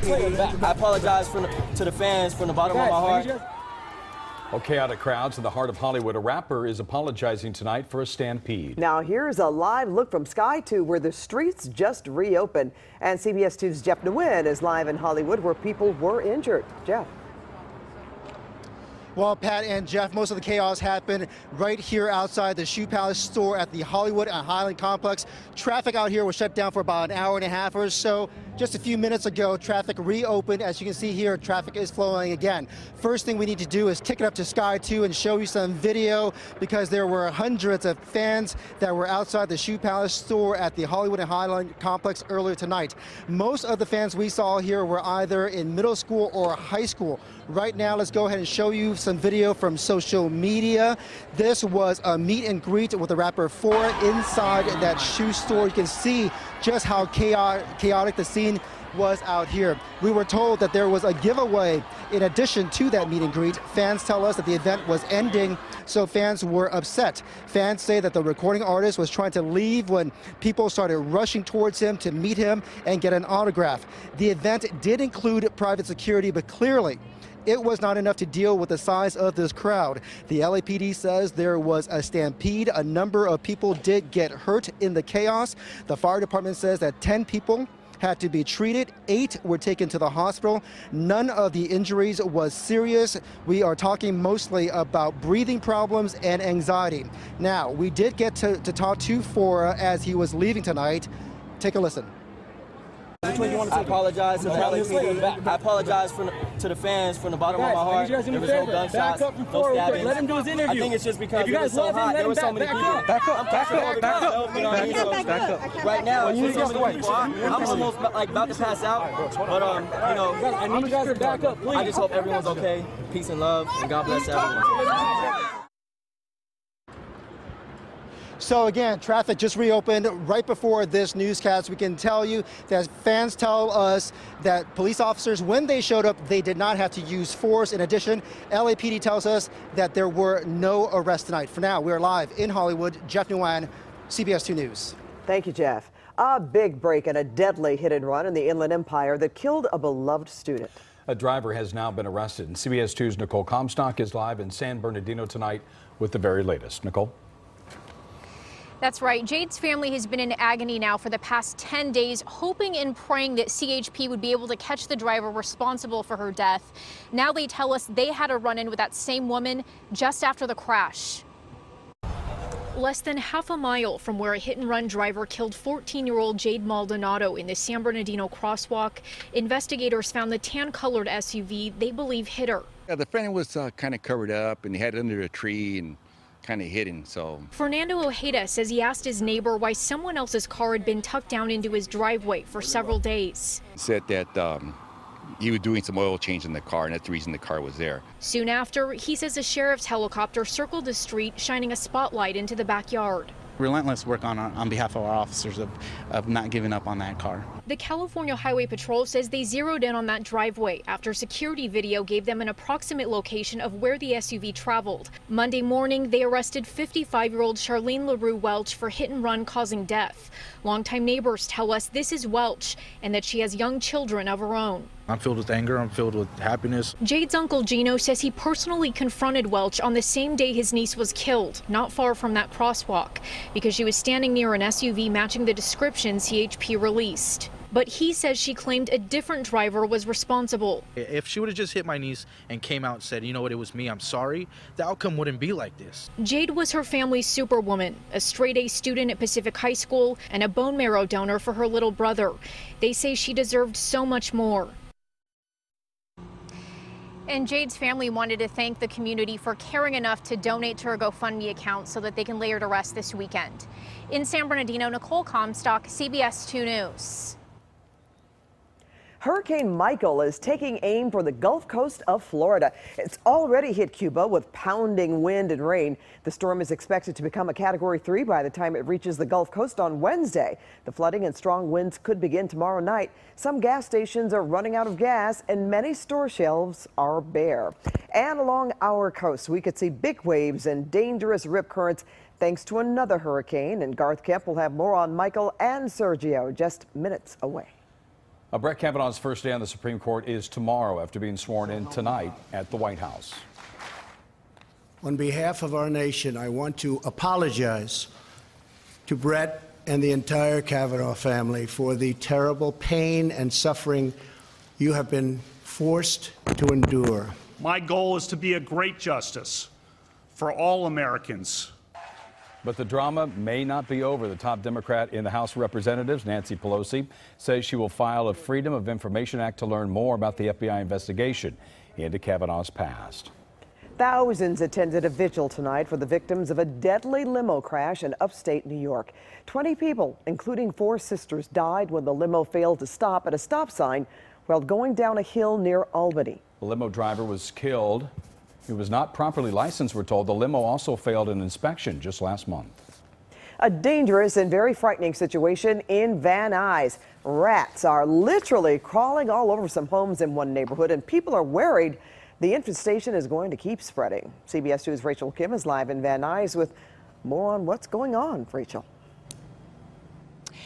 I apologize to the fans from the bottom of my heart. Well, chaotic crowds in the heart of Hollywood. A rapper is apologizing tonight for a stampede. Now here's a live look from Sky 2 where the streets just reopened. And CBS 2's Jeff Nuys is live in Hollywood where people were injured. Jeff. Well, Pat and Jeff, most of the chaos happened right here outside the Shoe Palace store at the Hollywood and Highland complex. Traffic out here was shut down for about an hour and a half or so. Just a few minutes ago, traffic reopened. As you can see here, traffic is flowing again. First thing we need to do is kick it up to Sky 2 and show you some video because there were hundreds of fans that were outside the Shoe Palace store at the Hollywood and Highland complex earlier tonight. Most of the fans we saw here were either in middle school or high school. Right now, let's go ahead and show you some video from social media. This was a meet and greet with the rapper 4 inside that shoe store. You can see just how chaotic the scene was out here. We were told that there was a giveaway in addition to that meet and greet. Fans tell us that the event was ending, so fans were upset. Fans say that the recording artist was trying to leave when people started rushing towards him to meet him and get an autograph. The event did include private security, but clearly it was not enough to deal with the size of this crowd. The LAPD says there was a stampede. A number of people did get hurt in the chaos. The fire department says that 10 people had to be treated. 8 were taken to the hospital. None of the injuries was serious. We are talking mostly about breathing problems and anxiety. Now, we did get to talk to Fora as he was leaving tonight. Take a listen. I apologize to the LAPD. I apologize to the fans from the bottom of my heart. There was no gunshots, no stabbing. Let him do his interview. I think it's just because it was so hot. There were so many people. Back up. Right now, it's so many people. I'm almost like about to pass out. But I need you guys to back up, please. I just hope everyone's okay. Peace and love, and God bless everyone. So again, traffic just reopened right before this newscast. We can tell you that fans tell us that police officers, when they showed up, they did not have to use force. In addition, LAPD tells us that there were no arrests tonight. For now, we're live in Hollywood. Jeff Nuys, CBS 2 News. Thank you, Jeff. A big break and a deadly hit and run in the Inland Empire that killed a beloved student. A driver has now been arrested. And CBS 2's Nicole Comstock is live in San Bernardino tonight with the very latest. Nicole? That's right. Jade's family has been in agony now for the past 10 days, hoping and praying that CHP would be able to catch the driver responsible for her death. Now they tell us they had a run-in with that same woman just after the crash. Less than half a mile from where a hit-and-run driver killed 14-year-old Jade Maldonado in the San Bernardino crosswalk, investigators found the tan-colored SUV they believe hit her. Yeah, the front was kind of covered up, and he had it under a tree and kind of hidden, so. Fernando Ojeda says he asked his neighbor why someone else's car had been tucked down into his driveway for several days. He said that he was doing some oil change in the car, and that's the reason the car was there. Soon after, he says a sheriff's helicopter circled the street, shining a spotlight into the backyard. Relentless work on behalf of our officers of not giving up on that car. The California Highway Patrol says they zeroed in on that driveway after security video gave them an approximate location of where the SUV traveled. Monday morning, they arrested 55-year-old Charlene LaRue Welch for hit and run causing death. Longtime neighbors tell us this is Welch and that she has young children of her own. I'm filled with anger, I'm filled with happiness. Jade's uncle Gino says he personally confronted Welch on the same day his niece was killed, not far from that crosswalk, because she was standing near an SUV matching the description CHP released. But he says she claimed a different driver was responsible. If she would have just hit my niece and came out and said, you know what, it was me, I'm sorry, the outcome wouldn't be like this. Jade was her family's superwoman, a straight-A student at Pacific High School and a bone marrow donor for her little brother. They say she deserved so much more. And Jade's family wanted to thank the community for caring enough to donate to her GoFundMe account so that they can lay her to rest this weekend. In San Bernardino, Nicole Comstock, CBS 2 News. Hurricane Michael is taking aim for the Gulf Coast of Florida. It's already hit Cuba with pounding wind and rain. The storm is expected to become a Category 3 by the time it reaches the Gulf Coast on Wednesday. The flooding and strong winds could begin tomorrow night. Some gas stations are running out of gas and many store shelves are bare. And along our coast, we could see big waves and dangerous rip currents thanks to another hurricane. And Garth Kemp will have more on Michael and Sergio just minutes away. Brett Kavanaugh's first day on the Supreme Court is tomorrow after being sworn in tonight at the White House. On behalf of our nation, I want to apologize to Brett and the entire Kavanaugh family for the terrible pain and suffering you have been forced to endure. My goal is to be a great justice for all Americans. But the drama may not be over. The top Democrat in the House of Representatives, Nancy Pelosi, says she will file a Freedom of Information Act to learn more about the FBI investigation into Kavanaugh's past. Thousands attended a vigil tonight for the victims of a deadly limo crash in upstate New York. 20 people, including 4 sisters, died when the limo failed to stop at a stop sign while going down a hill near Albany. The limo driver was killed. He was not properly licensed, we're told. The limo also failed an inspection just last month. A dangerous and very frightening situation in Van Nuys. Rats are literally crawling all over some homes in one neighborhood, and people are worried the infestation is going to keep spreading. CBS 2's Rachel Kim is live in Van Nuys with more on what's going on. Rachel.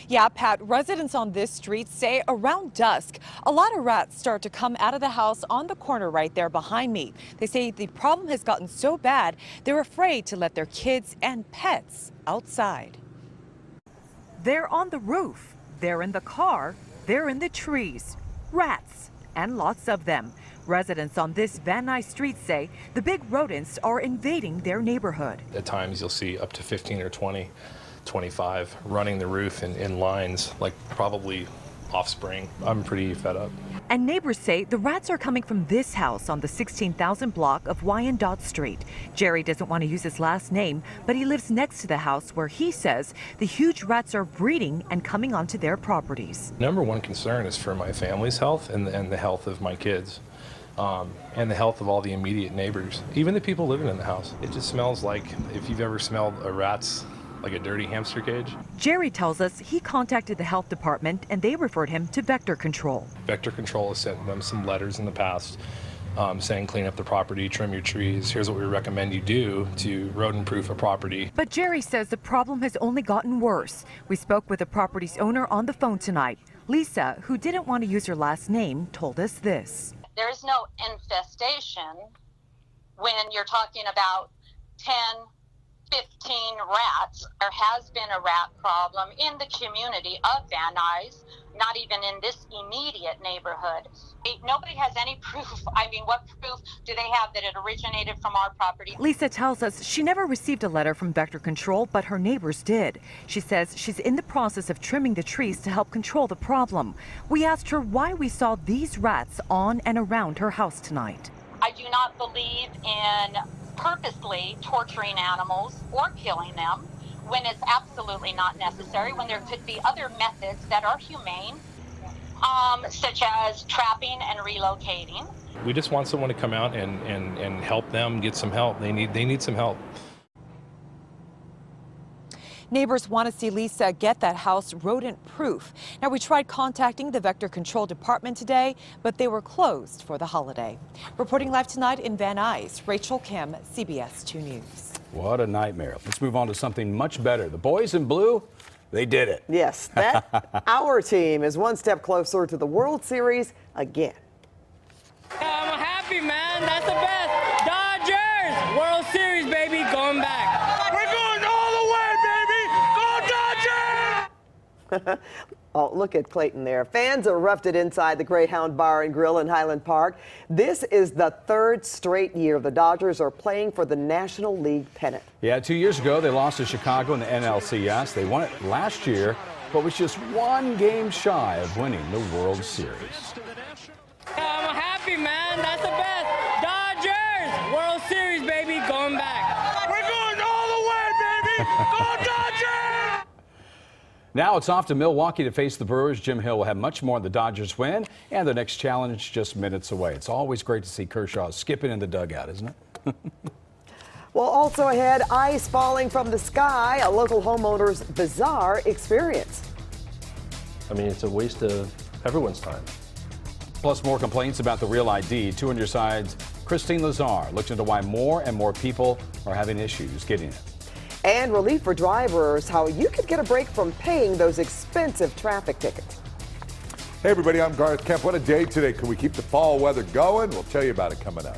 Yeah, Pat, residents on this street say around dusk, a lot of rats start to come out of the house on the corner right there behind me. They say the problem has gotten so bad, they're afraid to let their kids and pets outside. They're on the roof, they're in the car, they're in the trees. Rats, and lots of them. Residents on this Van Nuys street say the big rodents are invading their neighborhood. At times you'll see up to 15 or 20. 25 running the roof in lines, like probably offspring. I'm pretty fed up. And neighbors say the rats are coming from this house on the 16,000 block of Wyandotte Street. Jerry doesn't want to use his last name, but he lives next to the house where he says the huge rats are breeding and coming onto their properties. Number one concern is for my family's health and the health of my kids. And the health of all the immediate neighbors, even the people living in the house. It just smells like, if you've ever smelled a rat's, like a dirty hamster cage. Jerry tells us he contacted the health department and they referred him to Vector Control. Vector Control has sent them some letters in the past saying clean up the property, trim your trees. Here's what we recommend you do to rodent-proof a property. But Jerry says the problem has only gotten worse. We spoke with the property's owner on the phone tonight. Lisa, who didn't want to use her last name, told us this. There's no infestation when you're talking about 10, 15 rats. There has been a rat problem in the community of Van Nuys, not even in this immediate neighborhood. Nobody has any proof. I mean, what proof do they have that it originated from our property? Lisa tells us she never received a letter from Vector Control, but her neighbors did. She says she's in the process of trimming the trees to help control the problem. We asked her why we saw these rats on and around her house tonight. I do not believe in purposely torturing animals or killing them when it's absolutely not necessary, when there could be other methods that are humane, such as trapping and relocating. We just want someone to come out and help them get some help. They need some help. Neighbors want to see Lisa get that house rodent-proof. Now, we tried contacting the Vector Control Department today, but they were closed for the holiday. Reporting live tonight in Van Nuys, Rachel Kim, CBS 2 News. What a nightmare. Let's move on to something much better. The boys in blue, they did it. Yes, our team is one step closer to the World Series again. I'm happy, man. That's the best. Dodgers! World Series, baby. Going back. We're going all the way, baby. Go Dodgers! Oh, look at Clayton there. Fans erupted inside the Greyhound Bar and Grill in Highland Park. This is the 3rd straight year the Dodgers are playing for the National League pennant. Yeah, 2 years ago, they lost to Chicago in the NLCS. They won it last year, but was just 1 game shy of winning the World Series. I'm happy, man. That's the best. Dodgers! World Series, baby. Going back. We're going all the way, baby. Go Dodgers! Now it's off to Milwaukee to face the Brewers. Jim Hill will have much more on the Dodgers win, and the next challenge just minutes away. It's always great to see Kershaw skipping in the dugout, isn't it? Well, also ahead, ice falling from the sky, a local homeowner's bizarre experience. I mean, it's a waste of everyone's time. Plus, more complaints about the Real ID. 2 on your sides. Christine Lazar looked into why more and more people are having issues getting it. And relief for drivers, how you could get a break from paying those expensive traffic tickets. Hey everybody, I'm Garth Kemp. What a day today. Can we keep the fall weather going? We'll tell you about it coming up.